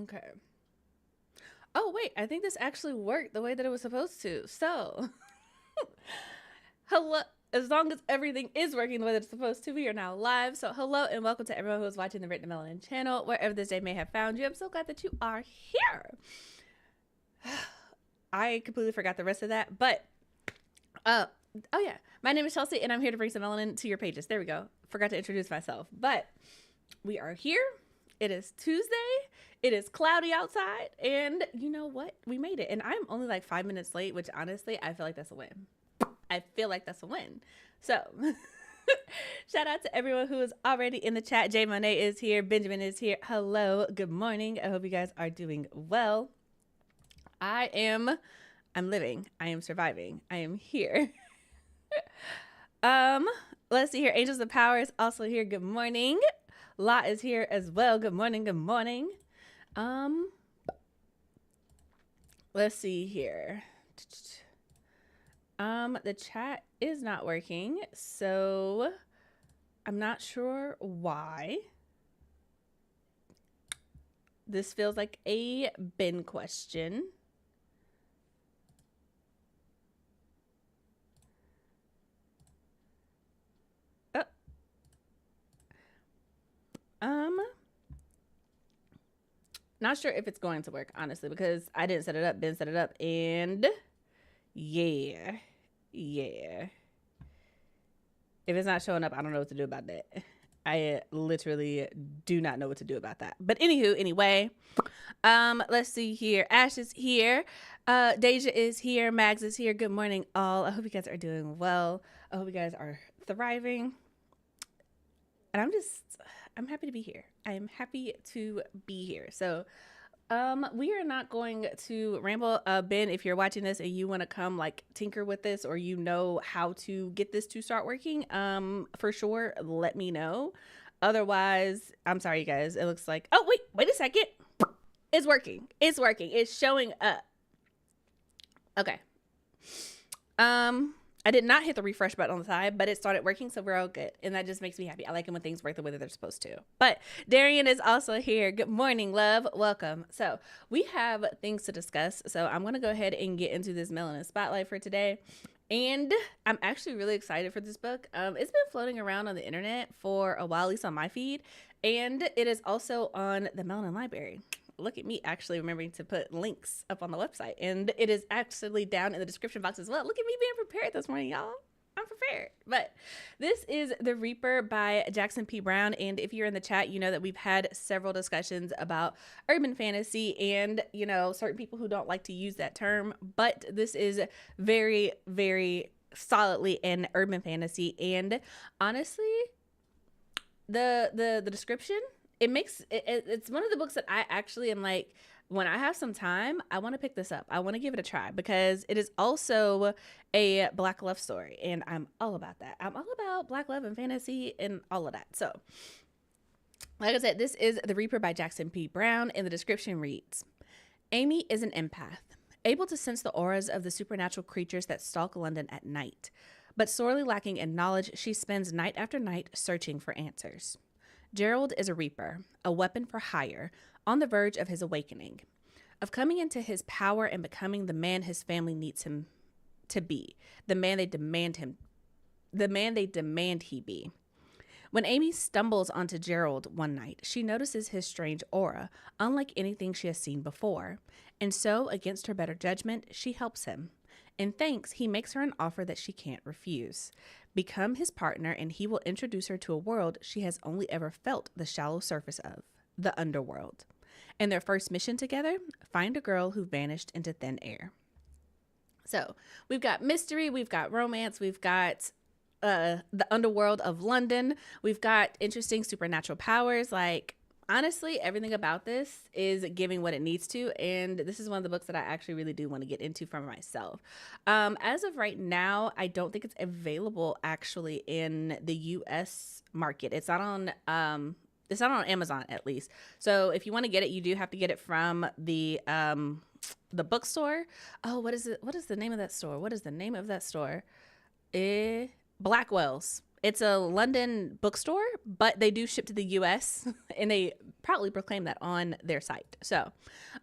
Okay. Oh, wait. I think this actually worked the way that it was supposed to. So, hello. As long as everything is working the way that it's supposed to, we are now live. So, hello and welcome to everyone who is watching the Written Melanin channel, wherever this day may have found you. I'm so glad that you are here. I completely forgot the rest of that, but oh yeah, my name is Chelsea, and I'm here to bring some melanin to your pages. There we go. Forgot to introduce myself, but we are here. It is Tuesday. It is cloudy outside, and you know what? We made it, and I'm only like 5 minutes late, which honestly, I feel like that's a win. I feel like that's a win. So, shout out to everyone who is already in the chat. Jay Monet is here. Benjamin is here. Hello. Good morning. I hope you guys are doing well. I'm living. I am surviving. I am here. Let's see here. Angels of Power is also here. Good morning. Lot is here as well. Good morning. Good morning. Let's see here. The chat is not working, so I'm not sure why. This feels like a bin question. Not sure if it's going to work, honestly, because I didn't set it up. Ben set it up, and yeah. If it's not showing up, I don't know what to do about that. I literally do not know what to do about that. But anyway, let's see here. Ash is here. Deja is here. Mags is here. Good morning, all. I hope you guys are doing well. I hope you guys are thriving. And I'm happy to be here. I am happy to be here. So, we are not going to ramble. Ben, if you're watching this and you want to come like tinker with this, or you know how to get this to start working, for sure, let me know. Otherwise, I'm sorry, you guys. It looks like, oh, wait a second. It's working. It's showing up. Okay. I did not hit the refresh button on the side, but it started working, so we're all good. And that just makes me happy. I like it when things work the way that they're supposed to. But Darian is also here. Good morning, love. Welcome. So we have things to discuss. So I'm going to go ahead and get into this melanin spotlight for today. And I'm actually really excited for this book. It's been floating around on the internet for a while, at least on my feed. And it is also on the Melanin Library. Look at me actually remembering to put links up on the website, and it is actually down in the description box as well. Look at me being prepared this morning, y'all. I'm prepared. But this is The Reaper by Jackson P. Brown, and if you're in the chat, you know that we've had several discussions about urban fantasy and, you know, certain people who don't like to use that term, but this is very, very solidly an urban fantasy. And honestly, the description, it's one of the books that I actually am like, when I have some time, I want to pick this up. I want to give it a try because it is also a Black love story, and I'm all about that. I'm all about Black love and fantasy and all of that. So, like I said, this is The Reaper by Jackson P. Brown, and the description reads, Amy is an empath, able to sense the auras of the supernatural creatures that stalk London at night. But sorely lacking in knowledge, she spends night after night searching for answers. Gerald is a reaper, a weapon for hire, on the verge of his awakening, of coming into his power and becoming the man his family needs him to be, the man they demand he be. When Amy stumbles onto Gerald one night, she notices his strange aura, unlike anything she has seen before, and so, against her better judgment, she helps him. In thanks, he makes her an offer that she can't refuse. Become his partner, and he will introduce her to a world she has only ever felt the shallow surface of, the underworld. In their first mission together, find a girl who vanished into thin air. So, we've got mystery, we've got romance, we've got the underworld of London, we've got interesting supernatural powers. Like, honestly, everything about this is giving what it needs to, and this is one of the books that I actually really do want to get into for myself. As of right now, I don't think it's available actually in the U.S. market. It's not on Amazon, at least. So if you want to get it, you do have to get it from the bookstore. Oh, what is it? What is the name of that store? Blackwell's. It's a London bookstore, but they do ship to the US and they proudly proclaim that on their site. So,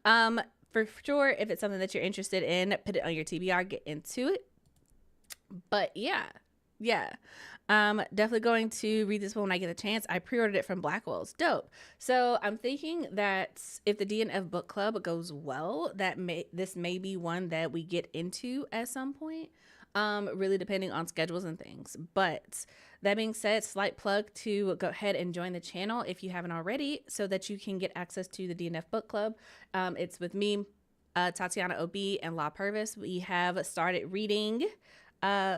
for sure, if it's something that you're interested in, put it on your TBR, get into it. But yeah. Definitely going to read this one when I get a chance. I pre-ordered it from Blackwell's. Dope. So I'm thinking that if the DNF book club goes well, this may be one that we get into at some point. Really depending on schedules and things. But that being said, slight plug to go ahead and join the channel if you haven't already, so that you can get access to the DNF book club. It's with me, Tatiana OB, and La Purvis. We have started reading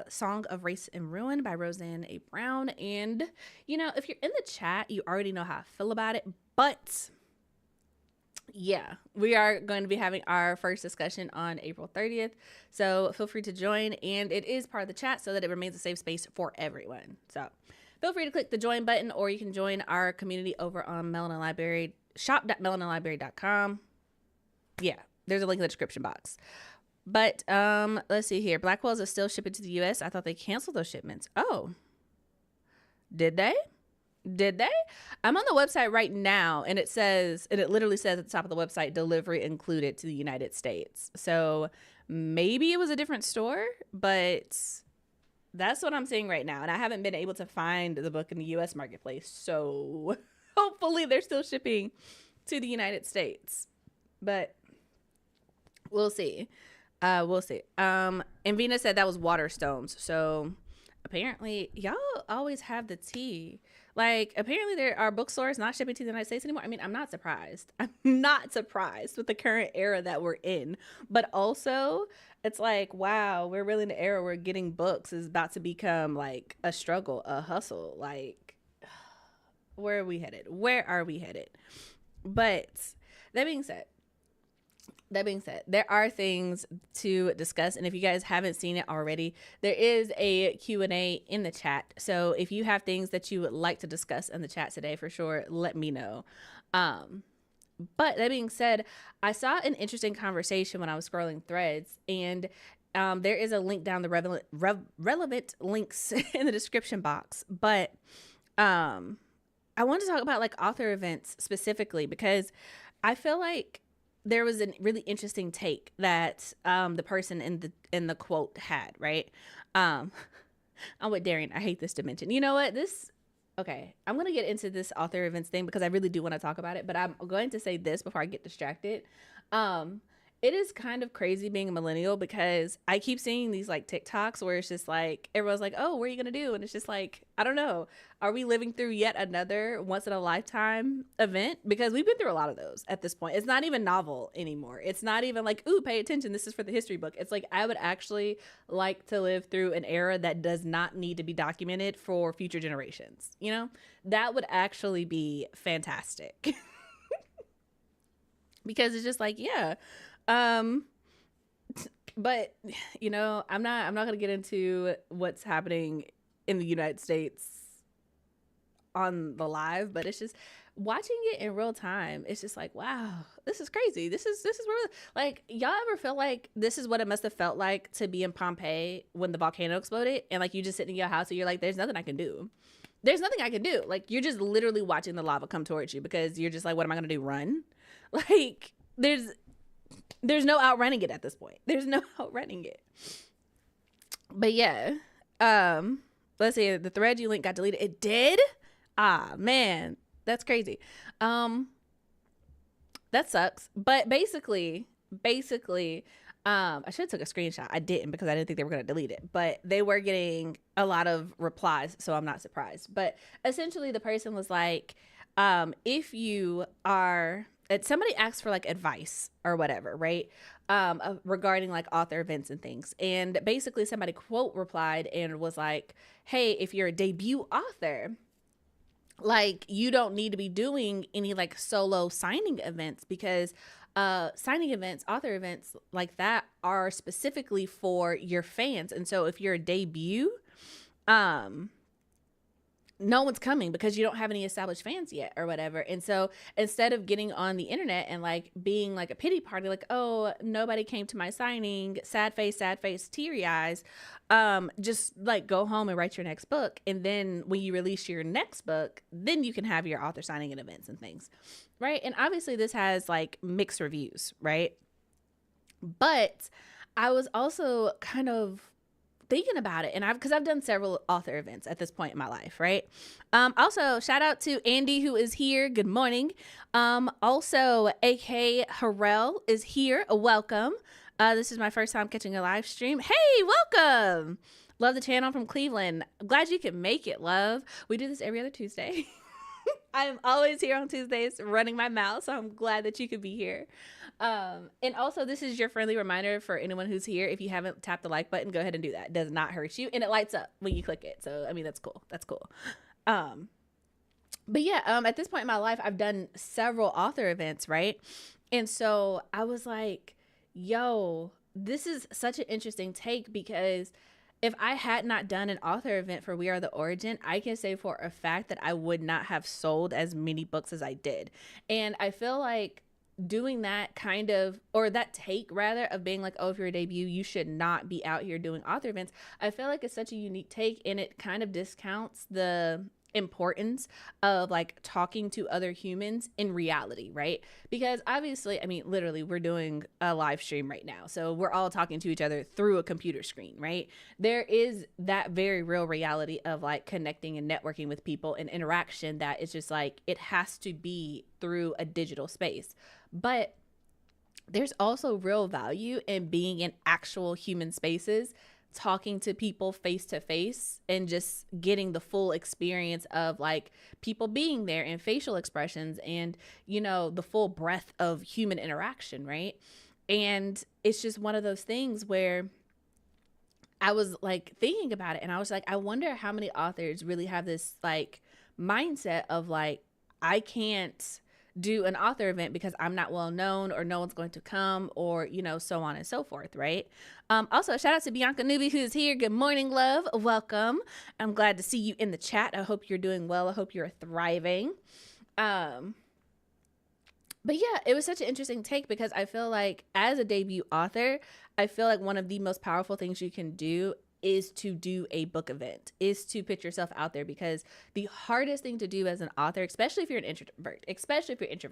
Song of Race and Ruin by Roseanne A. Brown. And, if you're in the chat, you already know how I feel about it. But yeah, we are going to be having our first discussion on April 30th. So feel free to join. And it is part of the chat so that it remains a safe space for everyone. So feel free to click the join button, or you can join our community over on Melanin Library, shop.melaninlibrary.com. Yeah, there's a link in the description box. But let's see here. Blackwell's is still shipping to the US. I thought they canceled those shipments. Oh, did they? I'm on the website right now, and it literally says at the top of the website, delivery included to the United States. So maybe it was a different store, but that's what I'm seeing right now. And I haven't been able to find the book in the US marketplace. So hopefully they're still shipping to the United States. But we'll see. And Vina said that was Waterstones. So apparently y'all always have the tea. Like, apparently there are bookstores not shipping to the United States anymore. I mean, I'm not surprised. I'm not surprised with the current era that we're in. But also, it's like, wow, we're really in the era where getting books is about to become like a struggle, a hustle. Like, where are we headed? But that being said, there are things to discuss, and if you guys haven't seen it already, there is a Q&A in the chat. So if you have things that you would like to discuss in the chat today, for sure, let me know. But that being said, I saw an interesting conversation when I was scrolling threads, and there is a link down the relevant links in the description box. But I want to talk about like author events specifically, because I feel like there was a really interesting take that the person in the quote had, right? I'm with Darian. I hate this dimension. You know what? Okay, I'm going to get into this author events thing because I really do want to talk about it, but I'm going to say this before I get distracted. It is kind of crazy being a millennial, because I keep seeing these like TikToks where it's just like, everyone's like, oh, what are you going to do? And it's just like, I don't know. Are we living through yet another once in a lifetime event? Because we've been through a lot of those at this point. It's not even novel anymore. It's not even like, ooh, pay attention, this is for the history book. It's like, I would actually like to live through an era that does not need to be documented for future generations. That would actually be fantastic. Because it's just like, yeah. But I'm not gonna get into what's happening in the United States on the live, but it's just watching it in real time. It's just like, wow, this is crazy. This is where, like, y'all ever feel like this is what it must have felt like to be in Pompeii when the volcano exploded, and like you just sit in your house and you're like, there's nothing I can do. Like, you're just literally watching the lava come towards you, because you're just like, what am I gonna do? Run? Like, there's no outrunning it at this point. But yeah, let's see, the thread you linked got deleted. It did? Ah, man, that's crazy. That sucks. But basically, I should have took a screenshot. I didn't, because I didn't think they were going to delete it. But they were getting a lot of replies, so I'm not surprised. But essentially, the person was like, if you are... somebody asked for like advice or whatever, right? Regarding like author events and things. And basically somebody quote replied and was like, hey, if you're a debut author, like, you don't need to be doing any like solo signing events, because signing events, author events like that are specifically for your fans. And so if you're a debut, no one's coming because you don't have any established fans yet or whatever. And so instead of getting on the internet and like being like a pity party, like, oh, nobody came to my signing, sad face, teary eyes, just like go home and write your next book. And then when you release your next book, then you can have your author signing and events and things. Right. And obviously this has like mixed reviews. Right. But I was also kind of thinking about it, and because I've done several author events at this point in my life, right? Also, shout out to Andy who is here. Good morning. Also, AK Harrell is here. Welcome. This is my first time catching a live stream. Hey, welcome. Love the channel from Cleveland. I'm glad you can make it, love. We do this every other Tuesday. I'm always here on Tuesdays running my mouth, so I'm glad that you could be here. And also, this is your friendly reminder for anyone who's here. If you haven't tapped the like button, go ahead and do that. It does not hurt you, and it lights up when you click it. So, I mean, that's cool. That's cool. But yeah, at this point in my life, I've done several author events, right? And so I was like, yo, this is such an interesting take, because if I had not done an author event for We Are the Origin, I can say for a fact that I would not have sold as many books as I did. And I feel like doing that kind of, or that take rather, of being like, oh, if you're a debut, you should not be out here doing author events, I feel like it's such a unique take, and it kind of discounts the importance of like talking to other humans in reality, right? Because obviously, I mean, literally, we're doing a live stream right now, so we're all talking to each other through a computer screen, right? There is that very real reality of like connecting and networking with people and interaction that is just like, it has to be through a digital space. But there's also real value in being in actual human spaces, talking to people face to face, and just getting the full experience of like people being there and facial expressions and, you know, the full breadth of human interaction, right? And it's just one of those things where I was like thinking about it, and I was like, I wonder how many authors really have this like mindset of like, I can't do an author event because I'm not well known, or no one's going to come, or, you know, so on and so forth, right? Also, shout out to Bianca Newby who's here. Good morning, love. Welcome. I'm glad to see you in the chat. I hope you're doing well. I hope you're thriving. But yeah, it was such an interesting take, because I feel like as a debut author, I feel like one of the most powerful things you can do is to do a book event, is to put yourself out there, because the hardest thing to do as an author, especially if you're an introvert,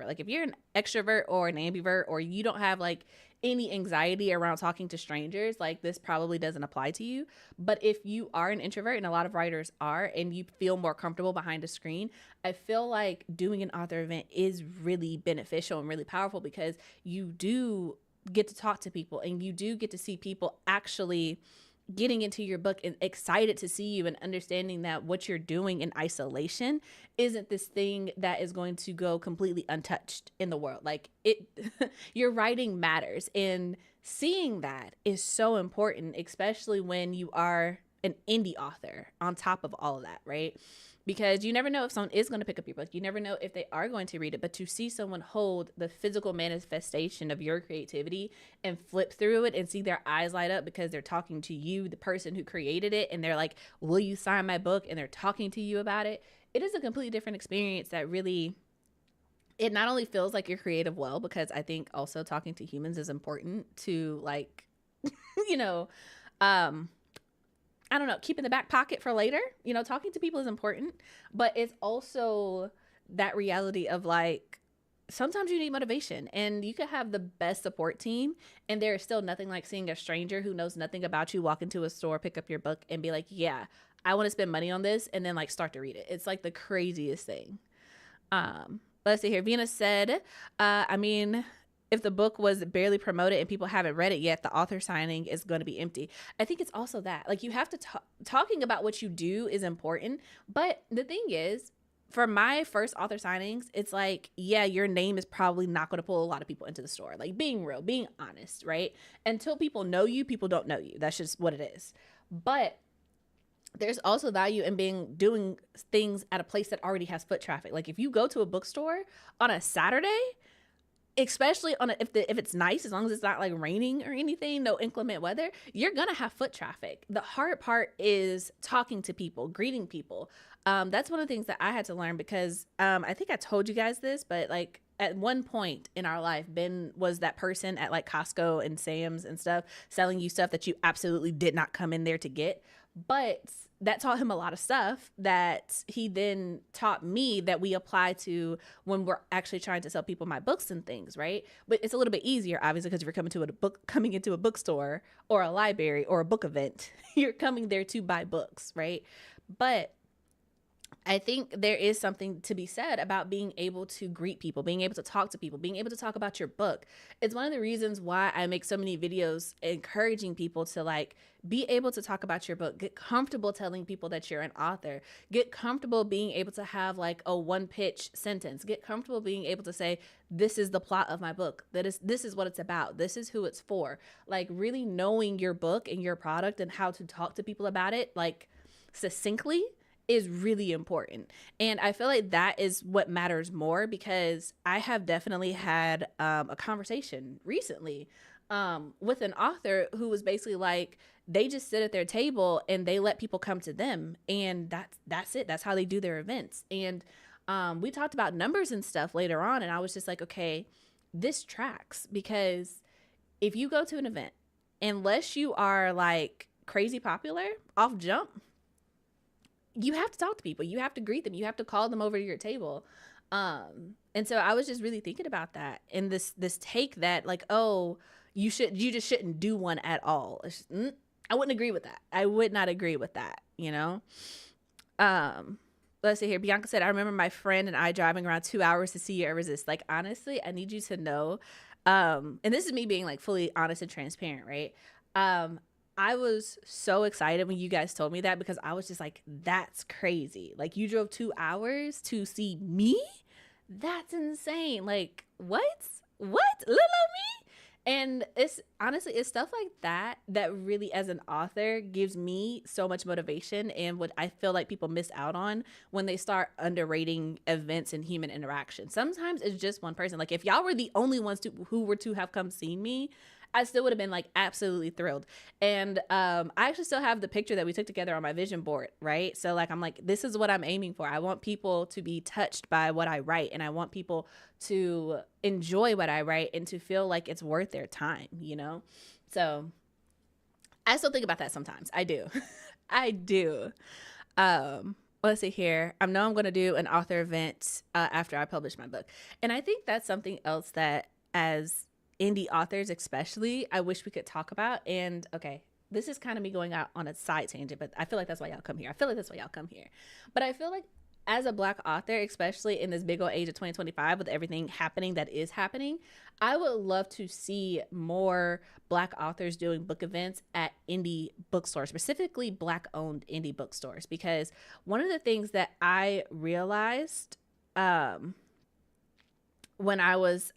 like if you're an extrovert or an ambivert, or you don't have like any anxiety around talking to strangers, like this probably doesn't apply to you. But if you are an introvert, and a lot of writers are, and you feel more comfortable behind a screen, I feel like doing an author event is really beneficial and really powerful, because you do get to talk to people, and you do get to see people actually getting into your book and excited to see you, and understanding that what you're doing in isolation isn't this thing that is going to go completely untouched in the world. Like it, your writing matters, and seeing that is so important, especially when you are an indie author on top of all of that, right? Because you never know if someone is going to pick up your book. You never know if they are going to read it. But to see someone hold the physical manifestation of your creativity and flip through it and see their eyes light up because they're talking to you, the person who created it, and they're like, will you sign my book? And they're talking to you about it. It is a completely different experience that really, it not only feels like you're creative well, because I think also talking to humans is important to like, you know, I don't know, keep in the back pocket for later. You know, talking to people is important, but it's also that reality of like, sometimes you need motivation, and you could have the best support team, and there is still nothing like seeing a stranger who knows nothing about you walk into a store, pick up your book, and be like, yeah, I want to spend money on this, and then like start to read it. It's like the craziest thing. Let's see here. Vina said, I mean, if the book was barely promoted and people haven't read it yet, the author signing is going to be empty. I think it's also that, like, you have to talking about what you do is important. But the thing is, for my first author signings, it's like, yeah, your name is probably not going to pull a lot of people into the store. Like, being real, being honest, right? Until people know you, people don't know you. That's just what it is. But there's also value in doing things at a place that already has foot traffic. Like if you go to a bookstore on a Saturday, especially on if it's nice, as long as it's not like raining or anything, no inclement weather, you're gonna have foot traffic. The hard part is talking to people, greeting people. That's one of the things that I had to learn, because I think I told you guys this, but like at one point in our life, Ben was that person at like Costco and Sam's and stuff, selling you stuff that you absolutely did not come in there to get. But that taught him a lot of stuff that he then taught me that we apply to when we're actually trying to sell people my books and things, right? But it's a little bit easier, obviously, because if you're coming into a bookstore or a library or a book event, you're coming there to buy books, right? But I think there is something to be said about being able to greet people, being able to talk to people, being able to talk about your book. It's one of the reasons why I make so many videos encouraging people to like be able to talk about your book, get comfortable telling people that you're an author, get comfortable being able to have like a one pitch sentence, get comfortable being able to say, this is the plot of my book, this is what it's about, this is who it's for. Like really knowing your book and your product and how to talk to people about it, like succinctly, is really important. And I feel like that is what matters more, because I have definitely had a conversation recently with an author who was basically like, they just sit at their table and they let people come to them, and that's it. That's how they do their events. And we talked about numbers and stuff later on, and I was just like, okay, this tracks, because if you go to an event, unless you are like crazy popular off jump, you have to talk to people, you have to greet them, you have to call them over to your table. And so I was just really thinking about that, and this take that like, oh, you just shouldn't do one at all. I wouldn't agree with that. I would not agree with that, you know. Let's see here. Bianca said, I remember my friend and I driving around 2 hours to see you at Resist. Like, honestly, I need you to know, and this is me being like fully honest and transparent, right? I was so excited when you guys told me that, because I was just like, that's crazy. Like, you drove 2 hours to see me? That's insane. Like, what? Little me? And it's honestly, it's stuff like that that really, as an author, gives me so much motivation, and what I feel like people miss out on when they start underrating events and human interaction. Sometimes it's just one person. Like, if y'all were the only ones who were to have come see me, I still would have been like absolutely thrilled. And I actually still have the picture that we took together on my vision board, right? So like, I'm like, this is what I'm aiming for. I want people to be touched by what I write, and I want people to enjoy what I write and to feel like it's worth their time, you know? So I still think about that sometimes. I do. I do. Let's see here. I know I'm going to do an author event after I publish my book. And I think that's something else that, as indie authors especially, I wish we could talk about. And okay, this is kind of me going out on a side tangent, but I feel like that's why y'all come here. But I feel like as a Black author, especially in this big old age of 2025, with everything happening that is happening, I would love to see more Black authors doing book events at indie bookstores, specifically Black owned indie bookstores. Because one of the things that I realized when I was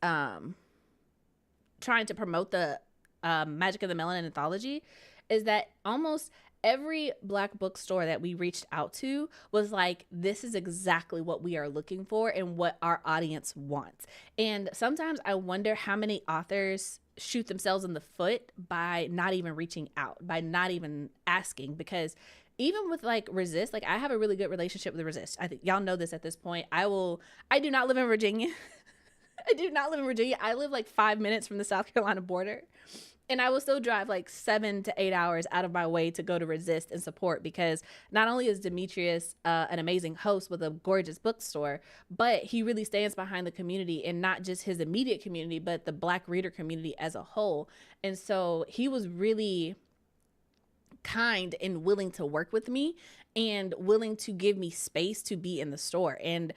trying to promote the Magic of the Melanin anthology is that almost every Black bookstore that we reached out to was like, this is exactly what we are looking for and what our audience wants. And sometimes I wonder how many authors shoot themselves in the foot by not even reaching out, by not even asking, because even with like Resist, like I have a really good relationship with Resist. I think y'all know this at this point. I do not live in Virginia. I do not live in Virginia. I live like 5 minutes from the South Carolina border. And I will still drive like 7 to 8 hours out of my way to go to Resist and support, because not only is Demetrius an amazing host with a gorgeous bookstore, but he really stands behind the community, and not just his immediate community, but the Black reader community as a whole. And so he was really kind and willing to work with me and willing to give me space to be in the store. And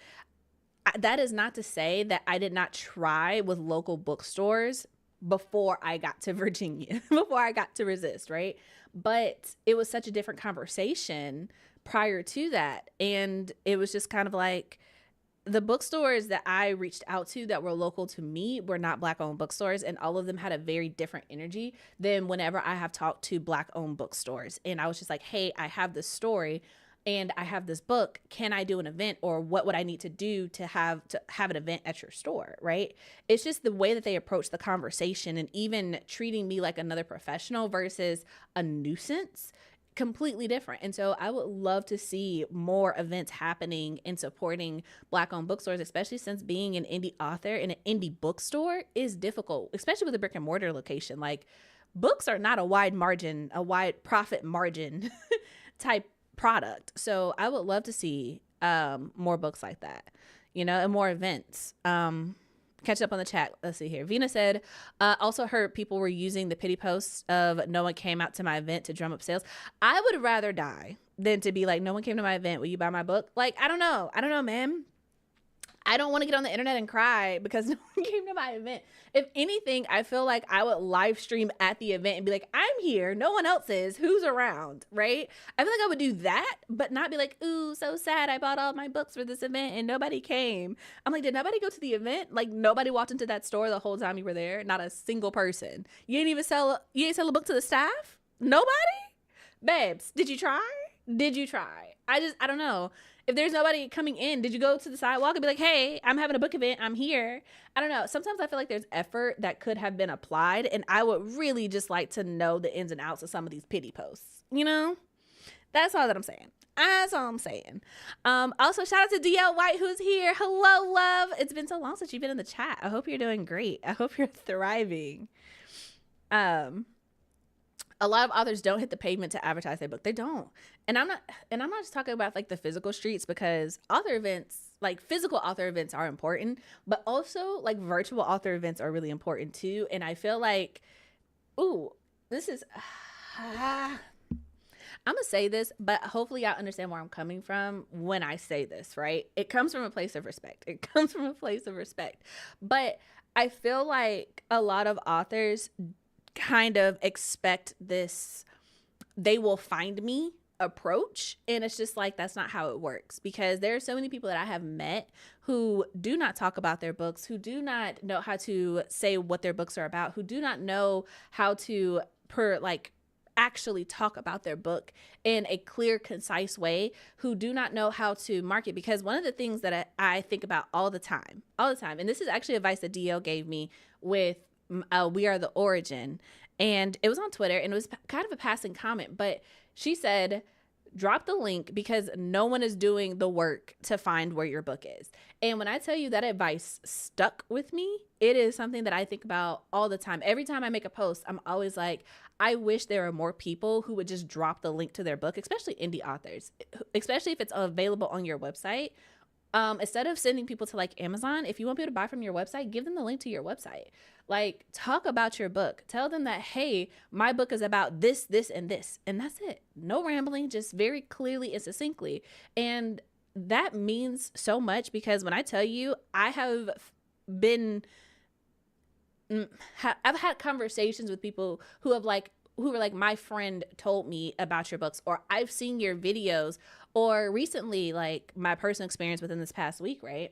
that is not to say that I did not try with local bookstores before I got to Virginia, before I got to Resist, right? But it was such a different conversation prior to that. And it was just kind of like, the bookstores that I reached out to that were local to me were not Black owned bookstores, and all of them had a very different energy than whenever I have talked to Black owned bookstores. And I was just like, hey, I have this story. and I have this book. Can I do an event, or what would I need to do to have an event at your store, right? It's just the way that they approach the conversation, and even treating me like another professional versus a nuisance, completely different. And so I would love to see more events happening and supporting Black owned bookstores, especially since being an indie author in an indie bookstore is difficult, especially with a brick and mortar location. Like, books are not a wide profit margin type product. So I would love to see more books like that, and more events. Catch up on the chat. Let's see here. Vina said, also heard people were using the pity posts of no one came out to my event to drum up sales. I would rather die than to be like, no one came to my event. Will you buy my book? Like, I don't know, man. I don't want to get on the internet and cry because no one came to my event. If anything, I feel like I would live stream at the event and be like, I'm here. No one else is. Who's around? Right? I feel like I would do that, but not be like, ooh, so sad. I bought all my books for this event and nobody came. I'm like, did nobody go to the event? Like, nobody walked into that store the whole time you were there? Not a single person. You ain't sell a book to the staff? Nobody? Babes, did you try? I don't know. If there's nobody coming in, did you go to the sidewalk and be like, hey, I'm having a book event, I'm here? I don't know. Sometimes I feel like there's effort that could have been applied, and I would really just like to know the ins and outs of some of these pity posts. That's all that I'm saying. Also, shout out to DL White, who's here. Hello, love. It's been so long since you've been in the chat. I hope you're doing great. I hope you're thriving. A lot of authors don't hit the pavement to advertise their book. They don't. And I'm not just talking about like the physical streets, because author events, like physical author events, are important, but also like virtual author events are really important too. And I feel like, this is, I'm going to say this, but hopefully y'all understand where I'm coming from when I say this, right? It comes from a place of respect. But I feel like a lot of authors kind of expect this they will find me approach, and it's just like, that's not how it works, because there are so many people that I have met who do not talk about their books, who do not know how to say what their books are about, who do not know how to actually talk about their book in a clear, concise way, who do not know how to market. Because one of the things that I think about all the time, and this is actually advice that DL gave me with We Are the Origin, and it was on Twitter, and it was kind of a passing comment, but she said, drop the link because no one is doing the work to find where your book is. And when I tell you that advice stuck with me, it is something that I think about all the time. Every time I make a post, I'm always like, I wish there were more people who would just drop the link to their book, especially indie authors, especially if it's available on your website. Instead of sending people to like Amazon, if you want people to buy from your website, give them the link to your website. Like, talk about your book. Tell them that, hey, my book is about this, this, and this. And that's it. No rambling, just very clearly and succinctly. And that means so much, because when I tell you, I've had conversations with people who were like, my friend told me about your books, or I've seen your videos, or recently, like my personal experience within this past week, right?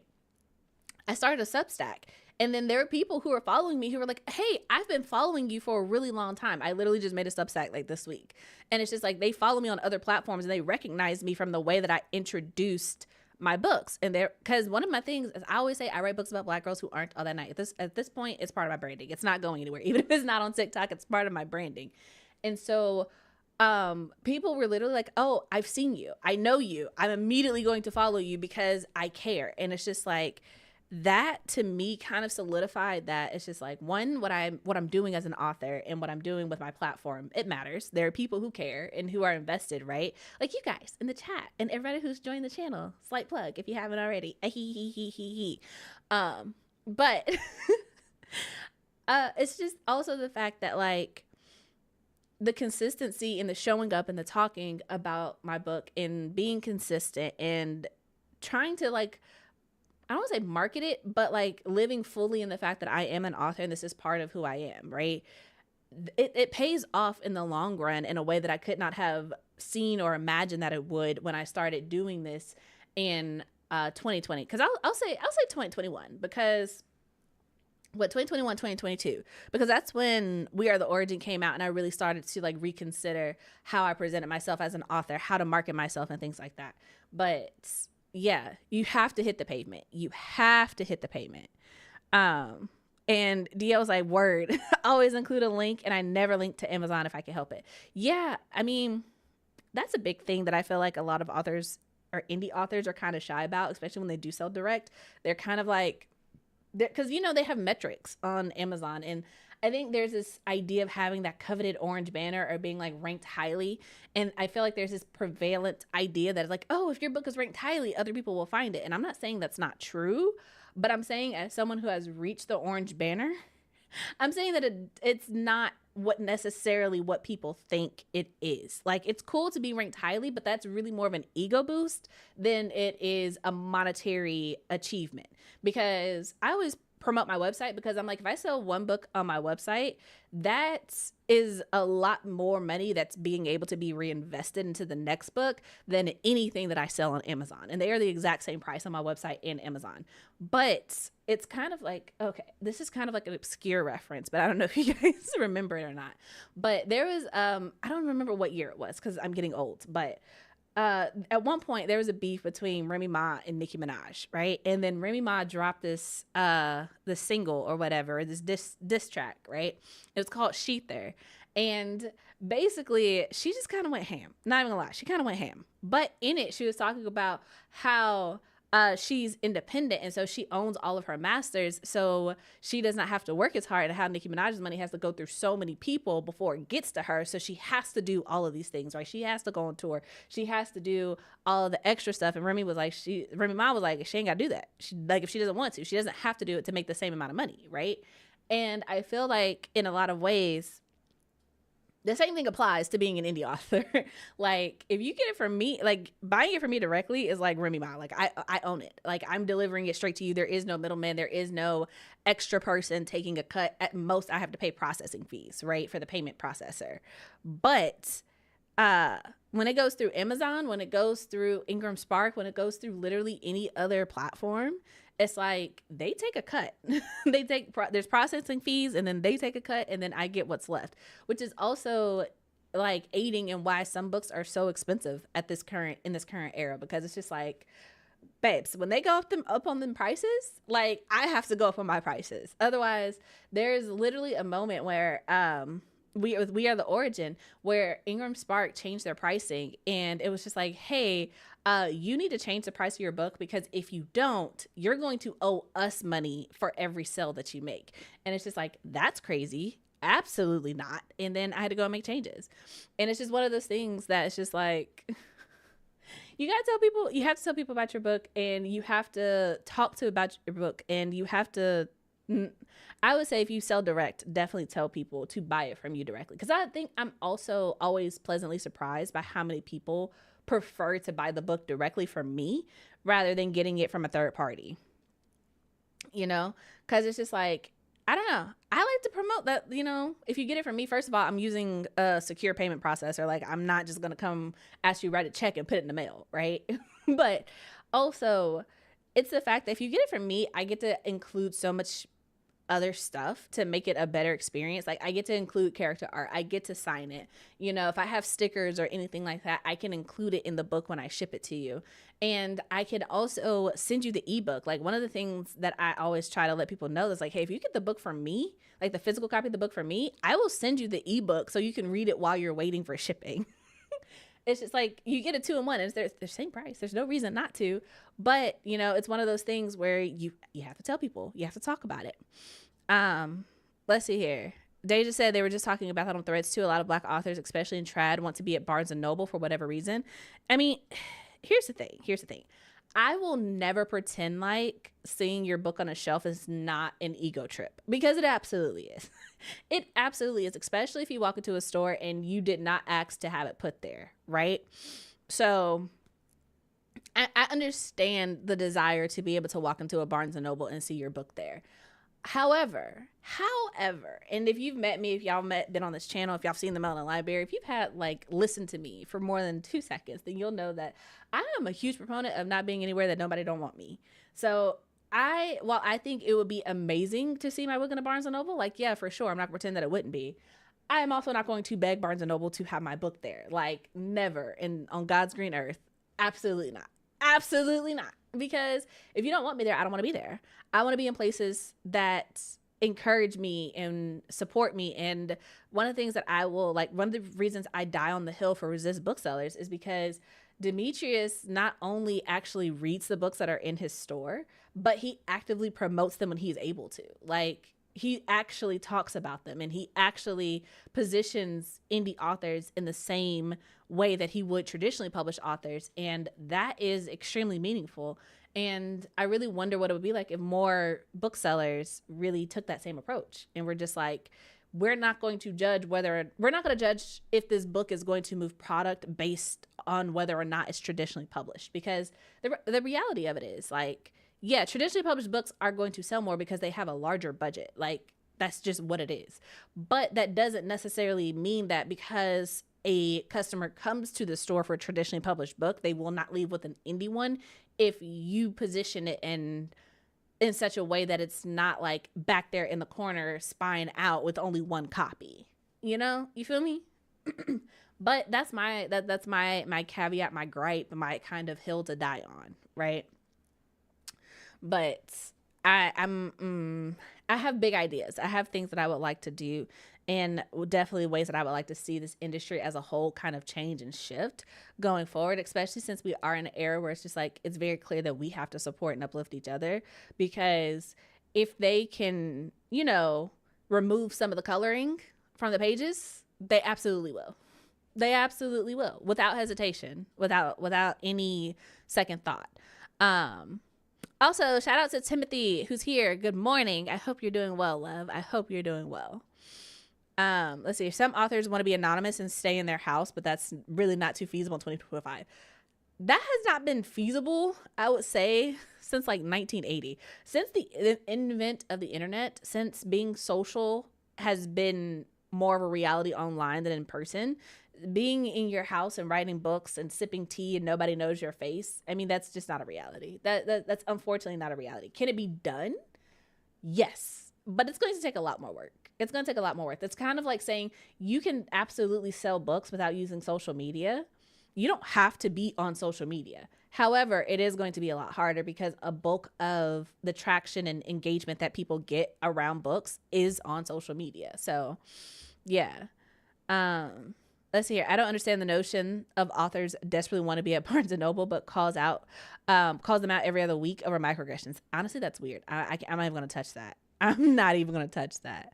I started a Substack, and then there were people who were following me who were like, hey, I've been following you for a really long time. I literally just made a Substack like this week. And it's just like, they follow me on other platforms, and they recognize me from the way that I introduced my books. And because one of my things is, I always say I write books about Black girls who aren't all that nice. At this point, it's part of my branding. It's not going anywhere. Even if it's not on TikTok, it's part of my branding. And so people were literally like, oh, I've seen you, I know you, I'm immediately going to follow you because I care. And it's just like, that to me kind of solidified that it's just like, one, what I'm doing as an author and what I'm doing with my platform, it matters. There are people who care and who are invested, right? Like you guys in the chat and everybody who's joined the channel. Slight plug if you haven't already. But it's just also the fact that like, the consistency and the showing up and the talking about my book and being consistent and trying to like, I don't want to say market it, but like living fully in the fact that I am an author and this is part of who I am, right? It pays off in the long run in a way that I could not have seen or imagined that it would when I started doing this in 2020. Because I'll say 2021, because what, 2021, 2022, because that's when We Are the Origin came out, and I really started to like reconsider how I presented myself as an author, how to market myself and things like that. But yeah, you have to hit the pavement. You have to hit the pavement. And DL was like, word, always include a link, and I never link to Amazon if I can help it. Yeah, I mean, that's a big thing that I feel like a lot of authors or indie authors are kind of shy about, especially when they do sell direct. They're kind of like, because they have metrics on Amazon, and I think there's this idea of having that coveted orange banner or being like ranked highly, and I feel like there's this prevalent idea that it's like, oh, if your book is ranked highly, other people will find it. And I'm not saying that's not true, but I'm saying, as someone who has reached the orange banner, I'm saying that it's not what people think it is. Like, it's cool to be ranked highly, but that's really more of an ego boost than it is a monetary achievement. Because I always promote my website, because I'm like, if I sell one book on my website, that is a lot more money that's being able to be reinvested into the next book than anything that I sell on Amazon. And they are the exact same price on my website and Amazon. But it's kind of like, okay, this is kind of like an obscure reference, but I don't know if you guys remember it or not. But there was, I don't remember what year it was because I'm getting old, but at one point there was a beef between Remy Ma and Nicki Minaj, right? And then Remy Ma dropped this single or whatever, this diss track, right? It was called Sheether. And basically she just kind of went ham. Not even gonna lie, she kind of went ham. But in it, she was talking about how she's independent, and so she owns all of her masters, so she does not have to work as hard, and how Nicki Minaj's money has to go through so many people before it gets to her, so she has to do all of these things, right? She has to go on tour, she has to do all of the extra stuff. And Remy Ma was like, she ain't gotta do that. She, like, if she doesn't want to, she doesn't have to do it to make the same amount of money, right? And I feel like in a lot of ways the same thing applies to being an indie author. Like, if you get it from me, like, buying it from me directly is like Remy Ma. Like, I own it. Like, I'm delivering it straight to you. There is no middleman. There is no extra person taking a cut. At most, I have to pay processing fees, right, for the payment processor. But when it goes through Amazon, when it goes through Ingram Spark, when it goes through literally any other platform, it's like they take a cut. There's processing fees, and then they take a cut, and then I get what's left, which is also like aiding in why some books are so expensive in this current era, because it's just like, babes, when they go up on them prices, like, I have to go up on my prices. Otherwise, there's literally a moment where We Are the Origin, where Ingram Spark changed their pricing, and it was just like, hey, you need to change the price of your book, because if you don't, you're going to owe us money for every sale that you make. And it's just like, that's crazy. Absolutely not. And then I had to go and make changes. And it's just one of those things that it's just like, you have to tell people about your book, and you have to talk to about your book, and you have to, I would say, if you sell direct, definitely tell people to buy it from you directly. Because I think I'm also always pleasantly surprised by how many people prefer to buy the book directly from me rather than getting it from a third party. Because it's just like, I don't know. I like to promote that, if you get it from me, first of all, I'm using a secure payment processor. Like, I'm not just going to come ask you to write a check and put it in the mail, right? But also, it's the fact that if you get it from me, I get to include so much other stuff to make it a better experience. Like, I get to include character art. I get to sign it. If I have stickers or anything like that, I can include it in the book when I ship it to you. And I can also send you the ebook. Like, one of the things that I always try to let people know is like, hey, if you get the book from me, like the physical copy of the book from me, I will send you the ebook so you can read it while you're waiting for shipping. It's just like, you get a 2-in-1, and they're the same price. There's no reason not to. But, it's one of those things where you have to tell people. You have to talk about it. Let's see here. Deja said they were just talking about that on Threads too. A lot of Black authors, especially in trad, want to be at Barnes & Noble for whatever reason. I mean, here's the thing. I will never pretend like seeing your book on a shelf is not an ego trip, because it absolutely is. It absolutely is, especially if you walk into a store and you did not ask to have it put there, right? So I understand the desire to be able to walk into a Barnes & Noble and see your book there. However, and if you've met me, if y'all been on this channel, if y'all seen the Melanin Library, if you've had listened to me for more than 2 seconds, then you'll know that I am a huge proponent of not being anywhere that nobody don't want me. So while I think it would be amazing to see my book in a Barnes and Noble, like, yeah, for sure. I'm not gonna pretend that it wouldn't be. I am also not going to beg Barnes and Noble to have my book there. Like, never. And on God's green earth, absolutely not. Absolutely not. Because if you don't want me there, I don't want to be there. I want to be in places that encourage me and support me. And one of the things that I will, like, one of the reasons I die on the hill for Resist Booksellers is because Demetrius not only actually reads the books that are in his store, but he actively promotes them when he's able to. Like, he actually talks about them, and he actually positions indie authors in the same way that he would traditionally published authors. And that is extremely meaningful. And I really wonder what it would be like if more booksellers really took that same approach. And we're just like, we're not going to judge if this book is going to move product based on whether or not it's traditionally published. Because the reality of it is, like, yeah, traditionally published books are going to sell more because they have a larger budget. Like, that's just what it is. But that doesn't necessarily mean that because a customer comes to the store for a traditionally published book, they will not leave with an indie one if you position it in such a way that it's not like back there in the corner spying out with only one copy. You know, you feel me? But that's my caveat, my gripe, my kind of hill to die on, right? But I have big ideas. I have things that I would like to do, and definitely ways that I would like to see this industry as a whole kind of change and shift going forward, especially since we are in an era where it's just like, it's very clear that we have to support and uplift each other, because if they can, you know, remove some of the coloring from the pages, they absolutely will. They absolutely will, without hesitation, without any second thought. Also, shout out to Timothy, who's here. Good morning. I hope you're doing well, love. I hope you're doing well. Let's see. Some authors want to be anonymous and stay in their house, but that's really not too feasible in 2025. That has not been feasible, I would say, since like 1980. Since the invent of the internet, since being social has been more of a reality online than in person, being in your house and writing books and sipping tea and nobody knows your face, I mean, that's just not a reality. That's unfortunately not a reality. Can it be done? Yes, but it's going to take a lot more work. It's going to take a lot more work. It's kind of like saying you can absolutely sell books without using social media. You don't have to be on social media. However, it is going to be a lot harder because a bulk of the traction and engagement that people get around books is on social media. So, yeah. Let's see here. I don't understand the notion of authors desperately want to be at Barnes and Noble, but calls them out every other week over microaggressions. Honestly, that's weird. I'm not even going to touch that. I'm not even going to touch that.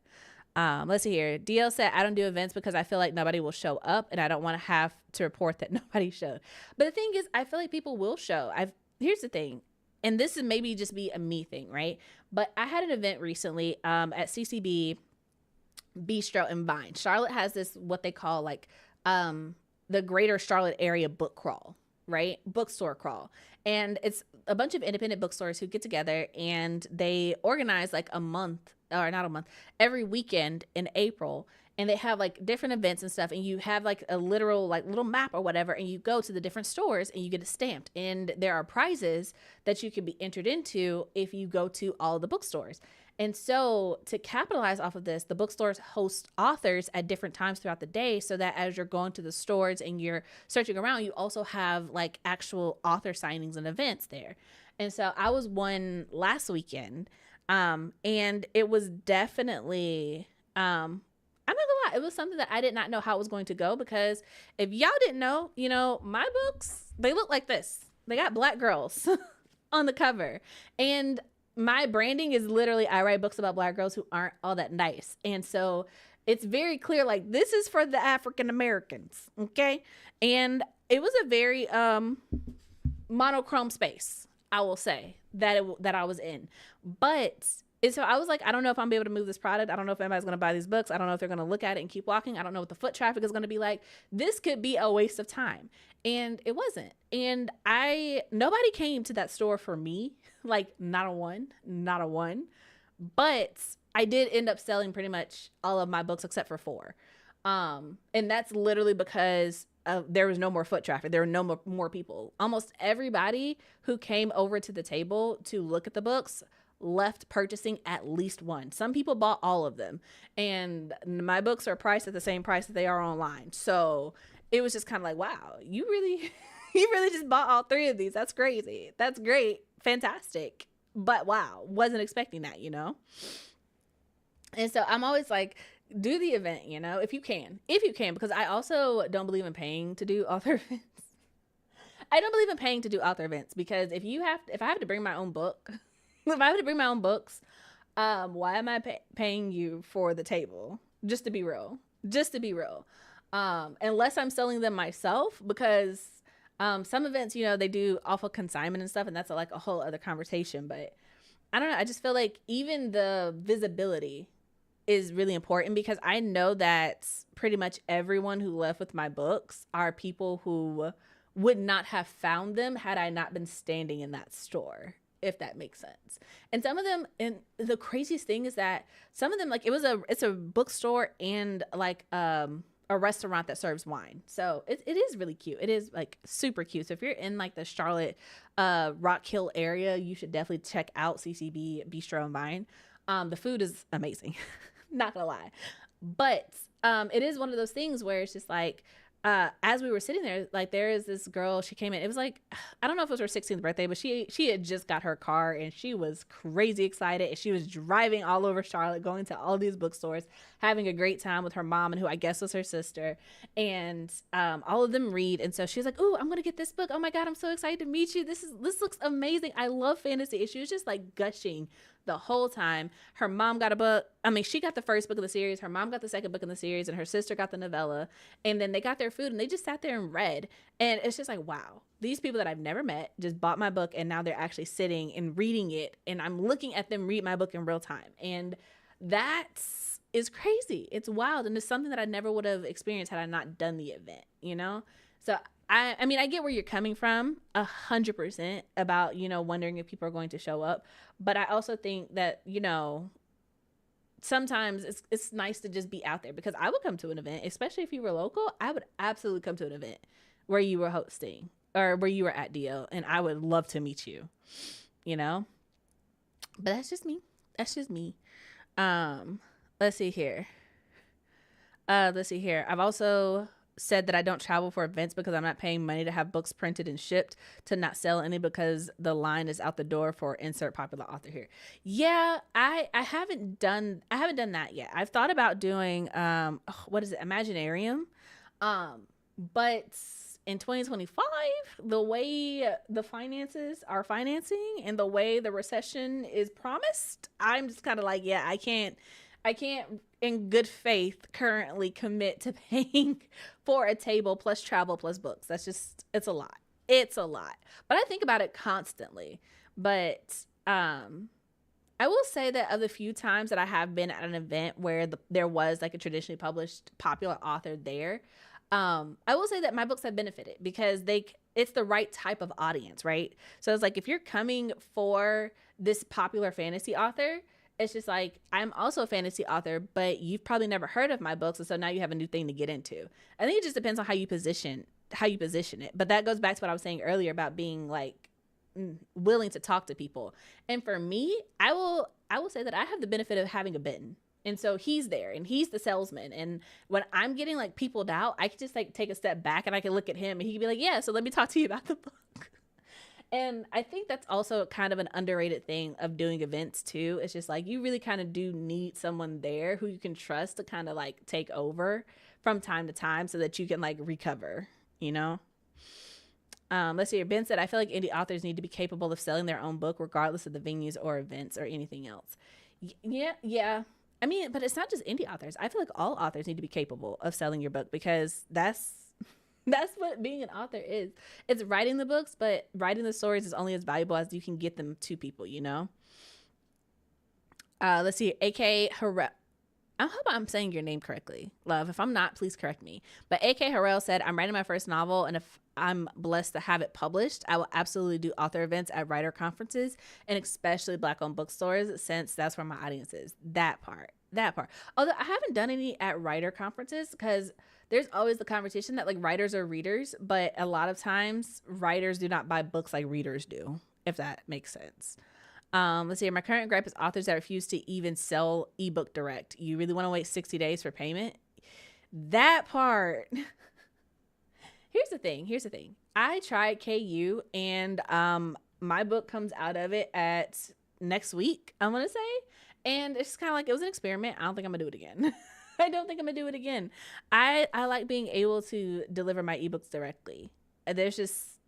Let's see here. DL said, I don't do events because I feel like nobody will show up and I don't want to have to report that nobody showed. But the thing is, I feel like people will show. Here's the thing, and this is maybe just be a me thing, right? But I had an event recently at CCB Bistro and Vine. Charlotte has this, what they call like the greater Charlotte area book crawl, right? Bookstore crawl. And it's a bunch of independent bookstores who get together and they organize like every weekend in April. And they have like different events and stuff. And you have like a literal like little map or whatever. And you go to the different stores and you get it stamped. And there are prizes that you can be entered into if you go to all the bookstores. And so to capitalize off of this, the bookstores host authors at different times throughout the day so that as you're going to the stores and you're searching around, you also have like actual author signings and events there. And so I was one last weekend and it was definitely, I'm not gonna lie, it was something that I did not know how it was going to go, because if y'all didn't know, you know, my books, they look like this. They got black girls on the cover. And my branding is literally, I write books about black girls who aren't all that nice. And so it's very clear, like, this is for the African Americans. Okay. And it was a very monochrome space, I will say, that I was in. But so I was like, I don't know if I'm gonna be able to move this product. I don't know if anybody's going to buy these books. I don't know if they're going to look at it and keep walking. I don't know what the foot traffic is going to be like. This could be a waste of time. And it wasn't. And nobody came to that store for me. Like, not a one. But I did end up selling pretty much all of my books except for 4. And that's literally because there was no more foot traffic. There were no more people. Almost everybody who came over to the table to look at the books left purchasing at least one. Some people bought all of them, and my books are priced at the same price that they are online. So it was just kind of like, wow, you really, you really just bought all three of these. That's crazy. That's great. Fantastic. But wow, wasn't expecting that, you know? And so I'm always like, do the event, you know, if you can, because I also don't believe in paying to do author events. I don't believe in paying to do author events because if I have to bring my own book, if I have to bring my own books, why am I paying you for the table? Just to be real, unless I'm selling them myself, because some events, you know, they do awful consignment and stuff, and that's like a whole other conversation. But I don't know. I just feel like even the visibility is really important, because I know that pretty much everyone who left with my books are people who would not have found them had I not been standing in that store, if that makes sense. And some of them, and the craziest thing is that some of them, like, it's a bookstore and like a restaurant that serves wine. So it is really cute. It is like super cute. So if you're in like the Charlotte Rock Hill area, you should definitely check out CCB Bistro and Vine. The food is amazing. Not gonna lie. But it is one of those things where it's just like, as we were sitting there, like, there is this girl, she came in, it was like, I don't know if it was her 16th birthday, but she had just got her car, and she was crazy excited, and she was driving all over Charlotte, going to all these bookstores, having a great time with her mom, and who I guess was her sister, and all of them read. And so she was like, "Ooh, I'm gonna get this book. Oh my God, I'm so excited to meet you. This looks amazing. I love fantasy." And she was just like gushing the whole time. Her mom got a book. I mean, she got the first book of the series. Her mom got the second book in the series, and her sister got the novella. And then they got their food, and they just sat there and read. And it's just like, wow, these people that I've never met just bought my book, and now they're actually sitting and reading it. And I'm looking at them read my book in real time. And that is crazy. It's wild. And it's something that I never would have experienced had I not done the event, you know? So I mean, I get where you're coming from 100% about, you know, wondering if people are going to show up. But I also think that, you know, sometimes it's nice to just be out there, because I would come to an event, especially if you were local. I would absolutely come to an event where you were hosting or where you were at DO, and I would love to meet you, you know? But that's just me. Let's see here. I've also said that I don't travel for events because I'm not paying money to have books printed and shipped to not sell any, because the line is out the door for insert popular author here. Yeah, I haven't done that yet. I've thought about doing what is it, Imaginarium, but in 2025, the way the finances are financing and the way the recession is promised, I'm just kind of like, yeah, I can't in good faith currently commit to paying for a table plus travel plus books. It's a lot. But I think about it constantly. But I will say that of the few times that I have been at an event where there was like a traditionally published popular author there, I will say that my books have benefited, because it's the right type of audience, right? So it's like, if you're coming for this popular fantasy author, it's just like, I'm also a fantasy author, but you've probably never heard of my books, and so now you have a new thing to get into. I think it just depends on how you position it. But that goes back to what I was saying earlier about being like willing to talk to people. And for me, I will say that I have the benefit of having a Ben. And so he's there, and he's the salesman. And when I'm getting like peopled out, I can just like take a step back, and I can look at him, and he can be like, "Yeah, so let me talk to you about the book." And I think that's also kind of an underrated thing of doing events too. It's just like, you really kind of do need someone there who you can trust to kind of like take over from time to time, so that you can like recover, you know? Let's see here. Ben said, "I feel like indie authors need to be capable of selling their own book regardless of the venues or events or anything else." Yeah. I mean, but it's not just indie authors. I feel like all authors need to be capable of selling your book, because that's what being an author is. It's writing the books, but writing the stories is only as valuable as you can get them to people, you know? Let's see. AK Harrell. I hope I'm saying your name correctly, love. If I'm not, please correct me. But AK Harrell said, "I'm writing my first novel, and if I'm blessed to have it published, I will absolutely do author events at writer conferences, and especially Black-owned bookstores, since that's where my audience is." That part. Although I haven't done any at writer conferences, because there's always the conversation that like writers are readers, but a lot of times writers do not buy books like readers do, if that makes sense. Let's see. My current gripe is authors that refuse to even sell ebook direct. You really want to wait 60 days for payment? That part. Here's the thing. I tried KU, and my book comes out of it at next week, I want to say. And it's kind of like, it was an experiment. I don't think I'm gonna do it again. I don't think I'm gonna do it again. I like being able to deliver my ebooks directly. There's just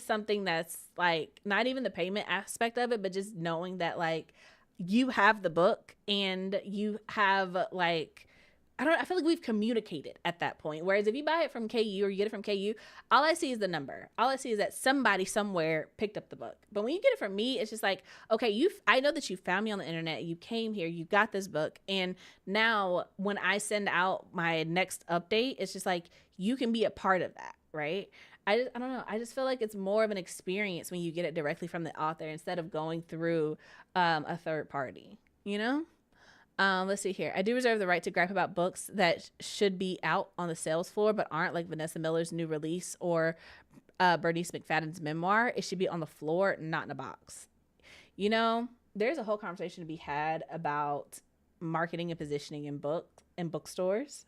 something that's like, not even the payment aspect of it, but just knowing that like you have the book and you have like, I feel like we've communicated at that point. Whereas if you buy it from KU or you get it from KU, all I see is the number. All I see is that somebody somewhere picked up the book. But when you get it from me, it's just like, okay, I know that you found me on the internet. You came here, you got this book. And now when I send out my next update, it's just like, you can be a part of that, right? I don't know. I just feel like it's more of an experience when you get it directly from the author instead of going through a third party, you know? Let's see here. I do reserve the right to gripe about books that should be out on the sales floor but aren't, like Vanessa Miller's new release or Bernice McFadden's memoir. It should be on the floor, not in a box. You know, there's a whole conversation to be had about marketing and positioning in bookstores.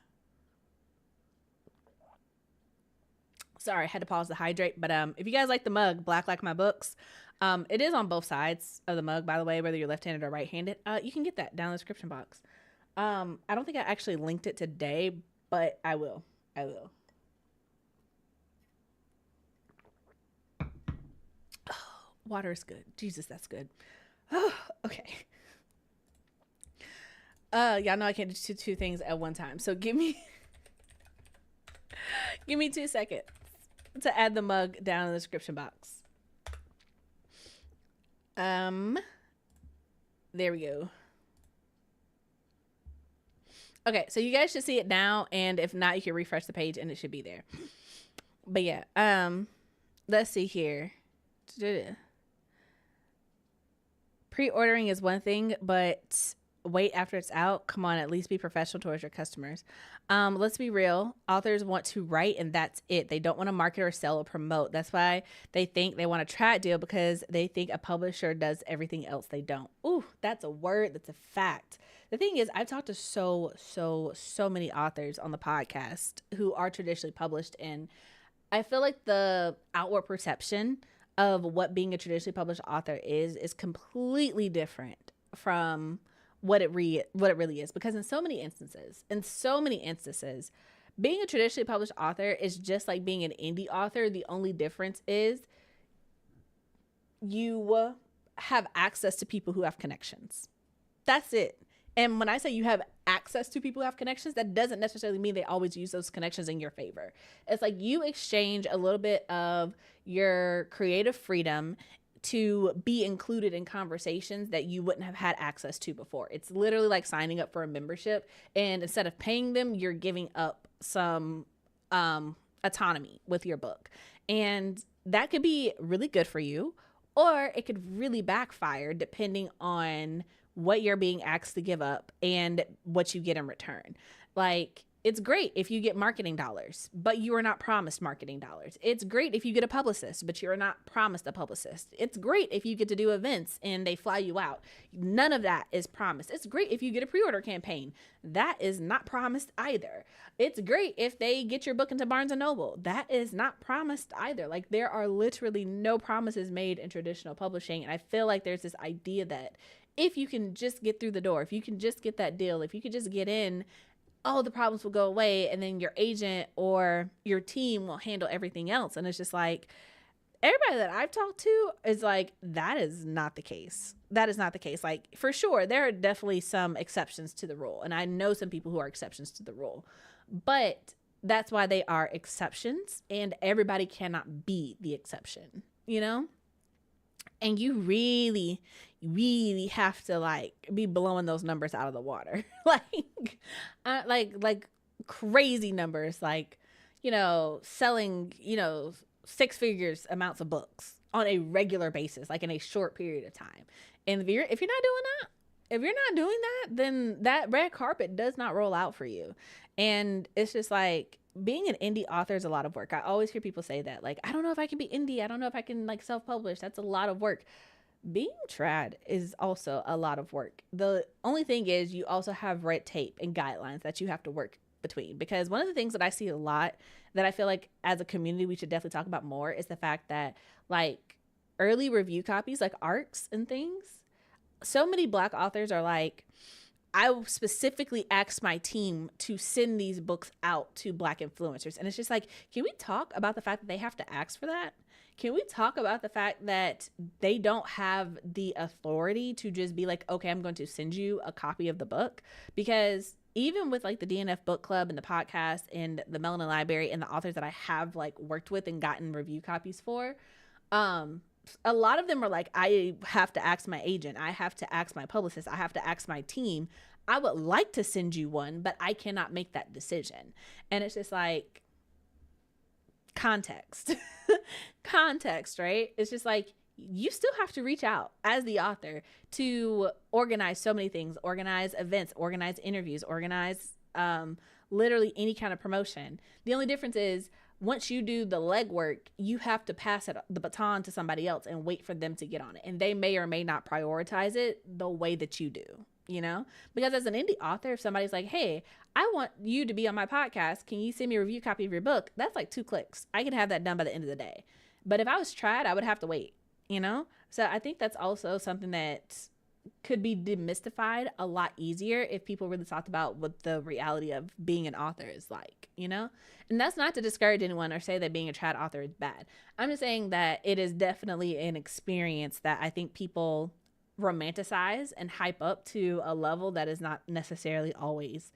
Sorry, I had to pause to hydrate. But if you guys like the mug, Black Like My Books, it is on both sides of the mug, by the way, whether you're left-handed or right-handed. You can get that down in the description box. I don't think I actually linked it today, but I will. Oh, water is good. Jesus, that's good. Oh, okay. Y'all know I can't do two things at one time. So give me 2 seconds to add the mug down in the description box. There we go. Okay, so you guys should see it now, and if not, you can refresh the page and it should be there. But yeah, let's see here. Pre-ordering is one thing, but wait after it's out. Come on, at least be professional towards your customers. Let's be real. Authors want to write and that's it. They don't want to market or sell or promote. That's why they think they want a track deal, because they think a publisher does everything else. They don't. Ooh, that's a word. That's a fact. The thing is, I've talked to so many authors on the podcast who are traditionally published, and I feel like the outward perception of what being a traditionally published author is completely different from what it really is. Because in so many instances, being a traditionally published author is just like being an indie author. The only difference is you have access to people who have connections. That's it. And when I say you have access to people who have connections, that doesn't necessarily mean they always use those connections in your favor. It's like you exchange a little bit of your creative freedom to be included in conversations that you wouldn't have had access to before. It's literally like signing up for a membership, and instead of paying them, you're giving up some autonomy with your book. And that could be really good for you, or it could really backfire depending on what you're being asked to give up and what you get in return. Like, it's great if you get marketing dollars, but you are not promised marketing dollars. It's great if you get a publicist, but you're not promised a publicist. It's great if you get to do events and they fly you out. None of that is promised. It's great if you get a pre-order campaign. That is not promised either. It's great if they get your book into Barnes & Noble. That is not promised either. Like, there are literally no promises made in traditional publishing. And I feel like there's this idea that if you can just get through the door, if you can just get that deal, if you could just get in, all the problems will go away, and then your agent or your team will handle everything else. And it's just like, everybody that I've talked to is like, that is not the case. That is not the case. Like, for sure, there are definitely some exceptions to the rule. And I know some people who are exceptions to the rule. But that's why they are exceptions, and everybody cannot be the exception, you know? And you really have to like be blowing those numbers out of the water. like crazy numbers, like, you know, selling, you know, 6 figures amounts of books on a regular basis, like in a short period of time. And if you're not doing that, then that red carpet does not roll out for you. And it's just like, being an indie author is a lot of work. I always hear people say that, like, I don't know if I can be indie. I don't know if I can like self-publish. That's a lot of work. Being trad is also a lot of work. The only thing is, you also have red tape and guidelines that you have to work between. Because one of the things that I see a lot that I feel like as a community we should definitely talk about more is the fact that, like, early review copies, like ARCs and things, so many Black authors are like, I specifically asked my team to send these books out to Black influencers. And it's just like, can we talk about the fact that they have to ask for that? Can we talk about the fact that they don't have the authority to just be like, okay, I'm going to send you a copy of the book? Because even with like the DNF book club and the podcast and the Melanin library and the authors that I have like worked with and gotten review copies for, a lot of them are like, I have to ask my agent, I have to ask my publicist, I have to ask my team. I would like to send you one, but I cannot make that decision. And it's just like, context. Context, right? It's just like, you still have to reach out as the author to organize so many things, organize events, organize interviews, organize literally any kind of promotion. The only difference is, once you do the legwork, you have to pass the baton to somebody else and wait for them to get on it. And they may or may not prioritize it the way that you do, you know? Because as an indie author, if somebody's like, hey, I want you to be on my podcast, can you send me a review copy of your book? That's like 2 clicks. I could have that done by the end of the day. But if I was tried, I would have to wait, you know? So I think that's also something that could be demystified a lot easier if people really talked about what the reality of being an author is like, you know? And that's not to discourage anyone or say that being a trad author is bad. I'm just saying that it is definitely an experience that I think people romanticize and hype up to a level that is not necessarily always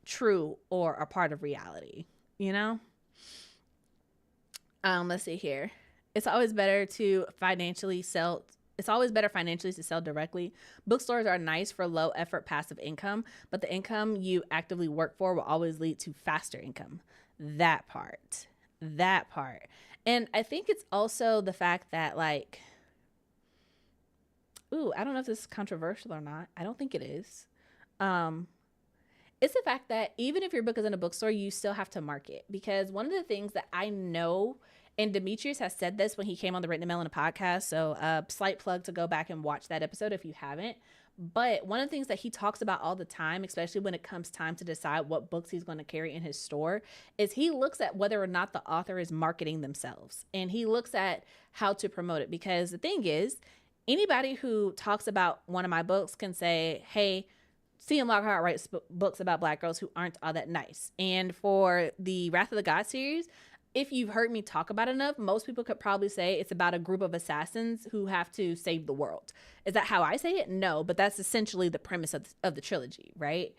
true or a part of reality, you know? Let's see here. It's always better financially to sell directly. Bookstores are nice for low effort passive income, but the income you actively work for will always lead to faster income. That part. And I think it's also the fact that, like, I don't know if this is controversial or not. I don't think it is. It's the fact that even if your book is in a bookstore, you still have to market. Because one of the things that I know, and Demetrius has said this when he came on the Written Melanin podcast, so slight plug to go back and watch that episode if you haven't. But one of the things that he talks about all the time, especially when it comes time to decide what books he's going to carry in his store, is he looks at whether or not the author is marketing themselves. And he looks at how to promote it. Because the thing is, anybody who talks about one of my books can say, hey, C.M. Lockhart writes books about Black girls who aren't all that nice. And for the Wrath of the Gods series, if you've heard me talk about it enough, most people could probably say it's about a group of assassins who have to save the world. Is that how I say it? No, but that's essentially the premise of the trilogy, right?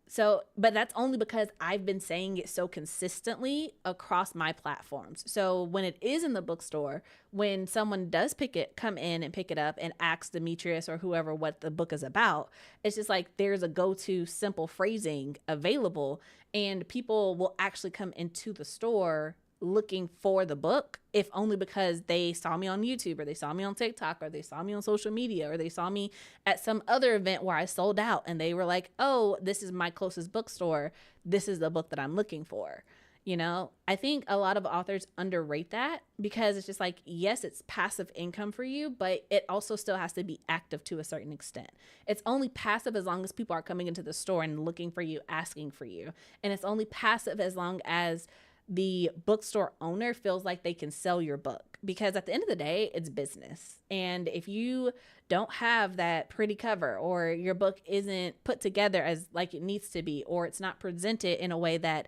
So, but that's only because I've been saying it so consistently across my platforms. So when it is in the bookstore, when someone does come in and pick it up and ask Demetrius or whoever what the book is about, it's just like there's a go-to simple phrasing available, and people will actually come into the store looking for the book, if only because they saw me on YouTube or they saw me on TikTok or they saw me on social media or they saw me at some other event where I sold out and they were like, oh, this is my closest bookstore. This is the book that I'm looking for. You know, I think a lot of authors underrate that because it's just like, yes, it's passive income for you, but it also still has to be active to a certain extent. It's only passive as long as people are coming into the store and looking for you, asking for you. And it's only passive as long as the bookstore owner feels like they can sell your book, because at the end of the day, it's business. And if you don't have that pretty cover, or your book isn't put together as like it needs to be, or it's not presented in a way that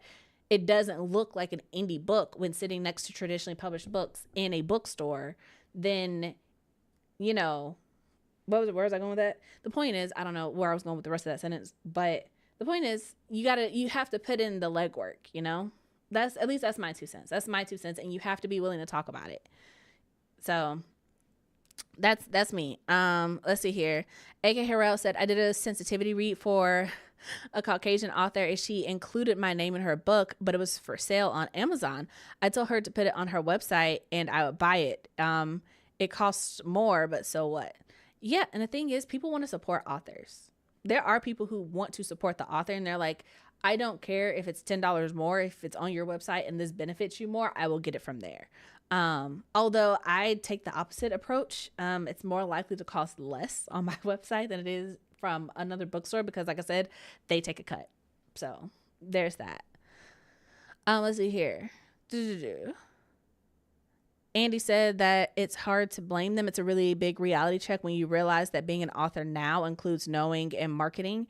it doesn't look like an indie book when sitting next to traditionally published books in a bookstore, then, you know, where was I going with that? The point is, I don't know where I was going with the rest of that sentence, but the point is you have to put in the legwork, you know? That's my 2 cents. That's my 2 cents. And you have to be willing to talk about it. So that's me. Let's see here. A.K. Harrell said, I did a sensitivity read for a Caucasian author and she included my name in her book, but it was for sale on Amazon. I told her to put it on her website and I would buy it. It costs more, but so what? Yeah. And the thing is, people want to support authors. There are people who want to support the author and they're like, I don't care if it's $10 more. If it's on your website and this benefits you more, I will get it from there. Although I take the opposite approach. It's more likely to cost less on my website than it is from another bookstore because, like I said, they take a cut. So there's that. Let's see here. Andy said that it's hard to blame them. It's a really big reality check when you realize that being an author now includes knowing and marketing,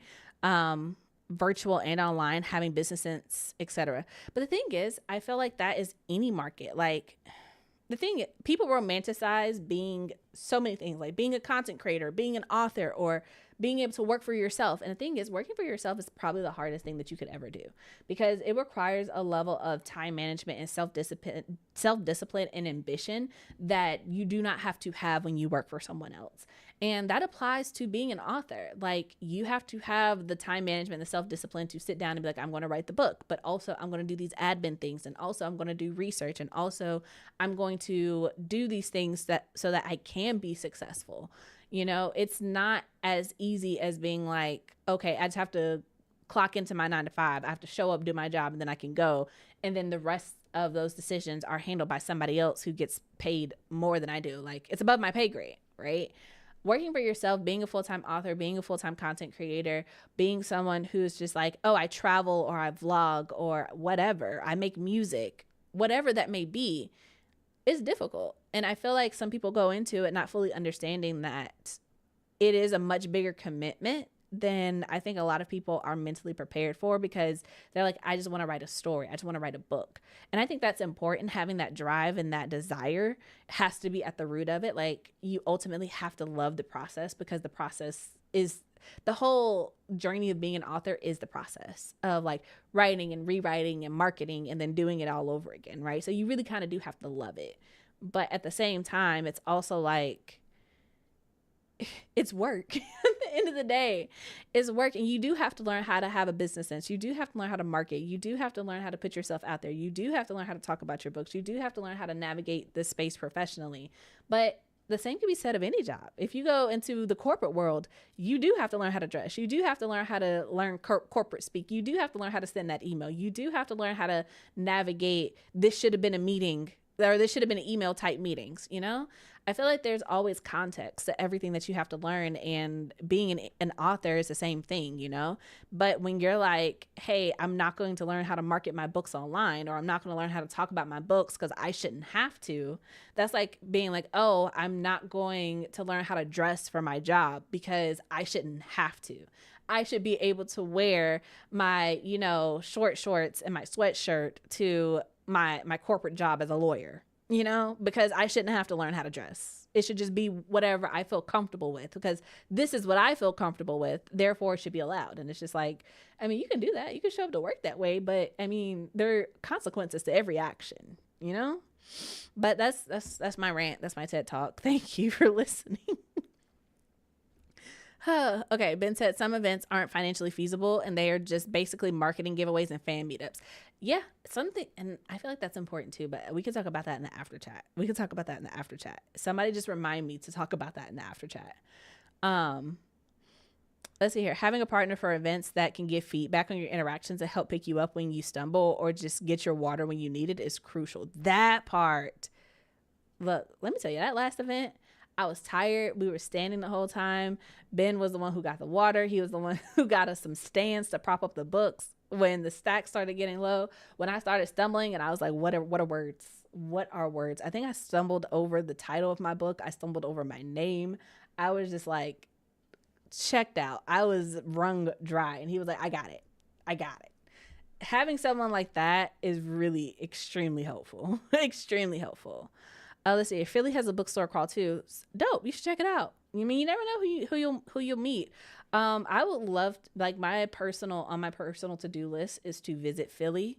virtual and online, having business sense, etc. But the thing is, I feel like that is any market. Like, the thing, people romanticize being so many things, like being a content creator, being an author, or being able to work for yourself. And the thing is, working for yourself is probably the hardest thing that you could ever do because it requires a level of time management and self-discipline and ambition that you do not have to have when you work for someone else. And that applies to being an author. Like, you have to have the time management, the self-discipline to sit down and be like, I'm going to write the book, but also I'm going to do these admin things. And also I'm going to do research. And also I'm going to do these things so that I can be successful. You know, it's not as easy as being like, okay, I just have to clock into my 9 to 5. I have to show up, do my job, and then I can go. And then the rest of those decisions are handled by somebody else who gets paid more than I do. Like, it's above my pay grade, right? Working for yourself, being a full-time author, being a full-time content creator, being someone who's just like, oh, I travel or I vlog or whatever, I make music, whatever that may be, is difficult. And I feel like some people go into it not fully understanding that it is a much bigger commitment than I think a lot of people are mentally prepared for, because they're like, I just want to write a story. I just want to write a book. And I think that's important. Having that drive and that desire has to be at the root of it. Like, you ultimately have to love the process, because the process is the whole journey of being an author is the process of like writing and rewriting and marketing and then doing it all over again. Right. So you really kind of do have to love it. But at the same time, it's also like, it's work. At the end of the day, it's work. And you do have to learn how to have a business sense. You do have to learn how to market. You do have to learn how to put yourself out there. You do have to learn how to talk about your books. You do have to learn how to navigate this space professionally. But the same can be said of any job. If you go into the corporate world, you do have to learn how to dress. You do have to learn how to learn corporate speak. You do have to learn how to send that email. You do have to learn how to navigate, this should have been a meeting, or this should have been an email type meetings, you know? I feel like there's always context to everything that you have to learn, and being an author is the same thing, you know? But when you're like, hey, I'm not going to learn how to market my books online, or I'm not going to learn how to talk about my books because I shouldn't have to, that's like being like, oh, I'm not going to learn how to dress for my job because I shouldn't have to. I should be able to wear my, you know, short shorts and my sweatshirt to my corporate job as a lawyer, you know, because I shouldn't have to learn how to dress. It should just be whatever I feel comfortable with, because this is what I feel comfortable with, therefore it should be allowed. And it's just like, I mean, you can do that. You can show up to work that way, but I mean, there are consequences to every action, you know? But that's my rant. That's my TED Talk. Thank you for listening. Okay, Ben said some events aren't financially feasible and they are just basically marketing giveaways and fan meetups. Yeah, something, and I feel like that's important too, but we can talk about that in the after chat. Somebody just remind me to talk about that in the after chat. Let's see here. Having a partner for events that can give feedback on your interactions and help pick you up when you stumble or just get your water when you need it is crucial. That part. Look, let me tell you, that last event, I was tired. We were standing the whole time. Ben was the one who got the water. He was the one who got us some stands to prop up the books when the stack started getting low. When I started stumbling, and I was like, what are words? What are words? I think I stumbled over the title of my book. I stumbled over my name. I was just like checked out. I was wrung dry. And he was like, I got it. Having someone like that is really extremely helpful. Extremely helpful. Let's see. Philly has a bookstore crawl too. Dope. You should check it out. I mean, you never know who you'll meet. I would love like my personal to-do list is to visit Philly.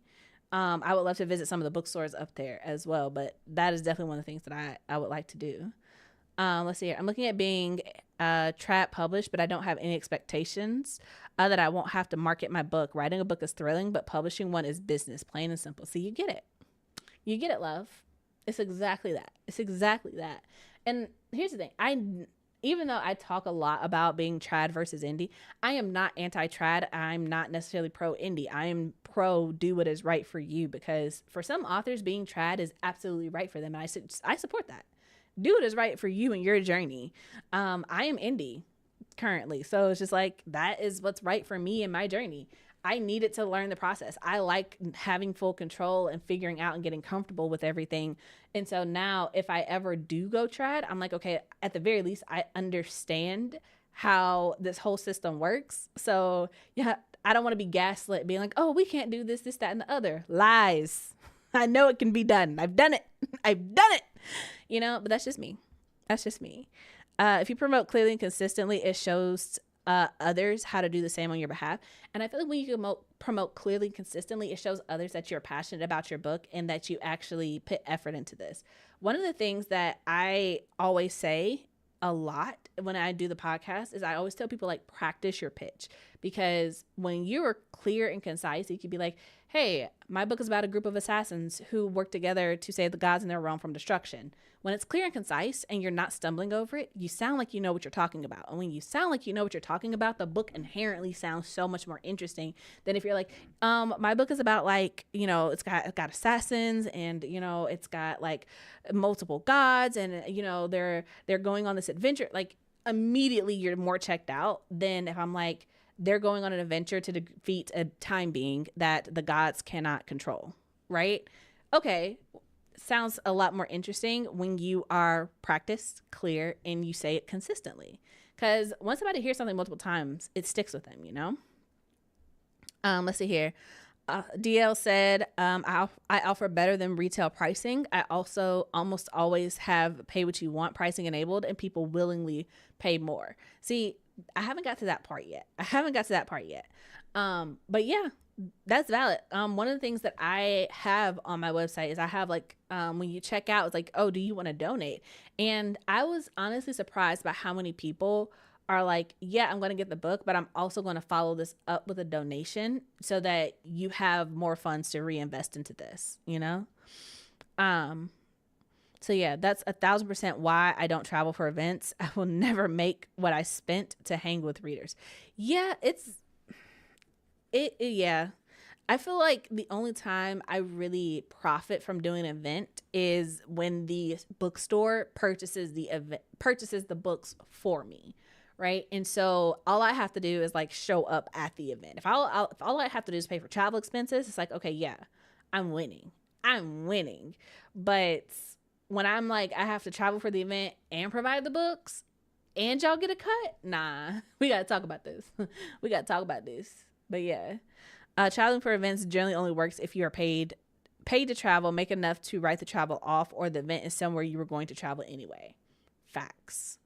I would love to visit some of the bookstores up there as well, but that is definitely one of the things that I would like to do. Let's see here. I'm looking at being trap published, but I don't have any expectations that I won't have to market my book. Writing a book is thrilling, but publishing one is business, plain and simple. So you get it. You get it, love. It's exactly that. And here's the thing. even though I talk a lot about being trad versus indie, I am not anti-trad. I'm not necessarily pro indie. I am pro do what is right for you, because for some authors, being trad is absolutely right for them. And I support that. Do what is right for you and your journey. I am indie currently. So it's just like, that is what's right for me and my journey. I needed to learn the process. I like having full control and figuring out and getting comfortable with everything. And so now if I ever do go trad, I'm like, okay, at the very least, I understand how this whole system works. So yeah, I don't want to be gaslit being like, oh, we can't do this, this, that, and the other. Lies. I know it can be done. I've done it. I've done it. You know, but that's just me. That's just me. If you promote clearly and consistently, it shows others how to do the same on your behalf. And I feel like when you promote clearly and consistently, it shows others that you're passionate about your book and that you actually put effort into this. One of the things that I always say a lot when I do the podcast is I always tell people, like, practice your pitch, because when you are clear and concise, you can be like, hey, my book is about a group of assassins who work together to save the gods in their realm from destruction. When it's clear and concise and you're not stumbling over it, you sound like you know what you're talking about. And when you sound like you know what you're talking about, the book inherently sounds so much more interesting than if you're like, my book is about, like, you know, it's got assassins, and, you know, it's got like multiple gods, and, you know, they're going on this adventure. Like, immediately you're more checked out than if I'm like, they're going on an adventure to defeat a time being that the gods cannot control, right? Okay, sounds a lot more interesting when you are practiced, clear, and you say it consistently. Because once somebody hears something multiple times, it sticks with them, you know? Let's see here. DL said, I offer better than retail pricing. I also almost always have pay what you want pricing enabled, and people willingly pay more. See, I haven't got to that part yet. But yeah, that's valid. One of the things that I have on my website is I have, like, when you check out, it's like, oh, do you want to donate? And I was honestly surprised by how many people are like, yeah, I'm going to get the book, but I'm also going to follow this up with a donation so that you have more funds to reinvest into this, you know? So yeah, that's 1,000% why I don't travel for events. I will never make what I spent to hang with readers. Yeah, yeah. I feel like the only time I really profit from doing an event is when the bookstore purchases the books for me, right? And so all I have to do is, like, show up at the event. If all I have to do is pay for travel expenses, it's like, okay, yeah, I'm winning. But when I'm like, I have to travel for the event and provide the books and y'all get a cut, nah, we got to talk about this. But yeah, traveling for events generally only works if you are paid to travel, make enough to write the travel off, or the event is somewhere you were going to travel anyway. Facts.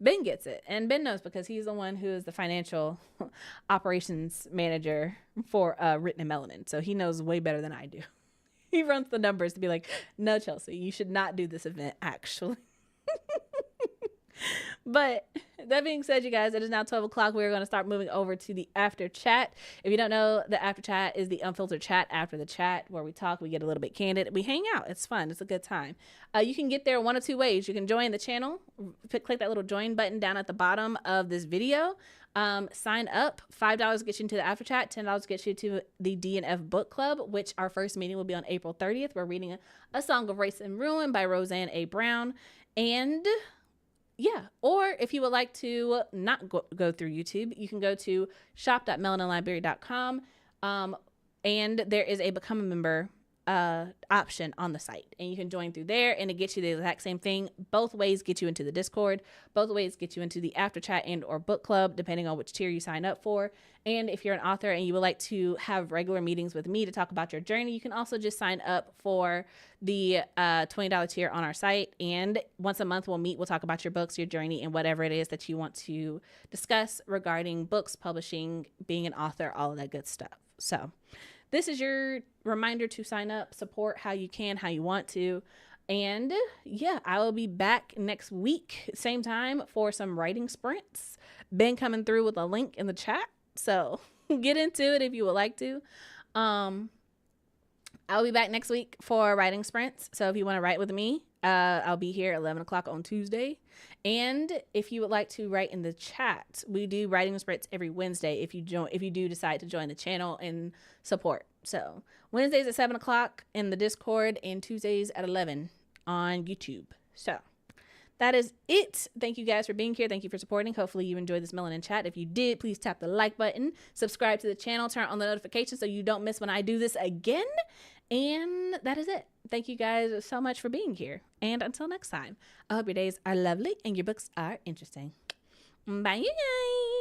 Ben gets it, and Ben knows because he's the one who is the financial operations manager for Written in Melanin, so he knows way better than I do. He runs the numbers to be like, no, Chelsea, you should not do this event, actually. But that being said, you guys, it is now 12 o'clock. We're going to start moving over to the after chat. If you don't know, the after chat is the unfiltered chat after the chat, where we talk, we get a little bit candid, we hang out. It's fun. It's a good time. You can get there one of two ways. You can join the channel. Click that little join button down at the bottom of this video. Sign up. $5 gets you into the after chat. $10 gets you to the D&F book club, which our first meeting will be on April 30th. We're reading a Song of Race and Ruin by Roseanne A. Brown. And yeah, or if you would like to not go through YouTube, you can go to shop.melaninlibrary.com, and there is a become a member option on the site, and you can join through there, and it gets you the exact same thing. Both ways get you into the Discord. Both ways get you into the after chat and or book club, depending on which tier you sign up for. And if you're an author and you would like to have regular meetings with me to talk about your journey, you can also just sign up for the $20 tier on our site. And once a month we'll meet, we'll talk about your books, your journey, and whatever it is that you want to discuss regarding books, publishing, being an author, all of that good stuff. So this is your reminder to sign up, support how you can, how you want to. And yeah, I will be back next week, same time, for some writing sprints. Ben coming through with a link in the chat. So get into it if you would like to. I'll be back next week for writing sprints. So if you want to write with me, I'll be here at 11 o'clock on Tuesday. And if you would like to write in the chat, we do writing sprints every Wednesday if you do decide to join the channel and support. So Wednesdays at 7 o'clock in the Discord and Tuesdays at 11 on YouTube. So that is it. Thank you guys for being here. Thank you for supporting. Hopefully you enjoyed this Melanin Chat. If you did, please tap the like button, subscribe to the channel, turn on the notifications so you don't miss when I do this again. And that is it. Thank you guys so much for being here. And until next time, I hope your days are lovely and your books are interesting. Bye, you guys.